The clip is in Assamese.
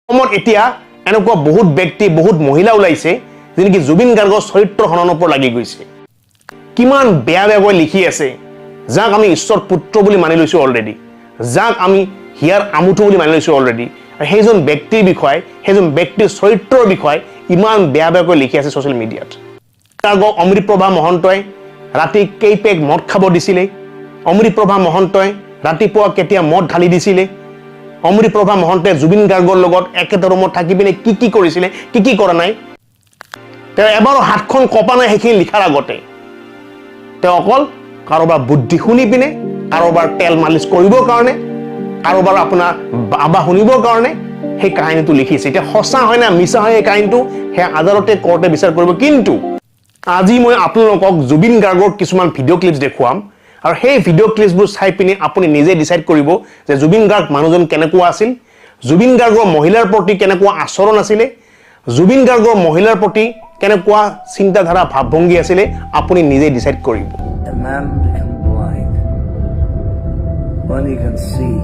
অসমত এতিয়া এনেকুৱা বহুত ব্যক্তি বহুত মহিলা ওলাইছে যে নেকি জুবিন গাৰ্গৰ চৰিত্ৰ হননৰ ওপৰত লাগি গৈছে কিমান বেয়া বেয়াকৈ লিখি আছে যাক আমি ঈশ্বৰ পুত্ৰ বুলি মানি লৈছো অলৰেডি যাক আমি হিয়াৰ আমুঠু বুলি মানি লৈছো অলৰেডি সেইজন ব্যক্তিৰ বিষয়ে সেইজন ব্যক্তিৰ চৰিত্ৰৰ বিষয়ে ইমান বেয়া বেয়াকৈ লিখি আছে ছ'চিয়েল মিডিয়াত গাৰ্গক অমৃতপ্ৰভা মহন্তই ৰাতি কেইপেক মদ খাব দিছিলে অমৃতপ্ৰভা মহন্তই ৰাতিপুৱা কেতিয়া মদ ঢালি দিছিলে অমৃতপ্ৰভা মহন্তই জুবিন গাৰ্গৰ লগত একেটা ৰুমত থাকি পিনে কি কৰিছিলে কি কৰা নাই তেওঁ এবাৰো হাতখন কপা নাই সেইখিনি লিখাৰ আগতে তেওঁ অকল কাৰোবাৰ বুদ্ধি শুনি পিনে কাৰোবাৰ তেল মালিচ কৰিবৰ কাৰণে কাৰোবাৰ আপোনাৰ বাবা শুনিবৰ কাৰণে সেই কাহিনীটো লিখিছে এতিয়া সঁচা হয় না মিছা হয় এই কাহিনীটো সেই আদালতে কোৰ্টে বিচাৰ কৰিব কিন্তু আজি মই আপোনালোকক জুবিন গাৰ্গৰ কিছুমান ভিডিঅ' ক্লিপছ দেখুৱাম আৰু সেই ভিডিঅ' ক্লিপছবোৰ চাই পিনে আপুনি নিজে ডিসাইড কৰিব যে জুবিন গাৰ্গ মানুহজন কেনেকুৱা আছিল জুবিন গাৰ্গৰ মহিলাৰ প্ৰতি কেনেকুৱা আচৰণ আছিল জুবিন গাৰ্গৰ মহিলাৰ প্ৰতি কেনেকুৱা চিন্তাধাৰা ভাৱভংগী আছিল আপুনি নিজে ডিসাইড কৰিব A man become blind when he can see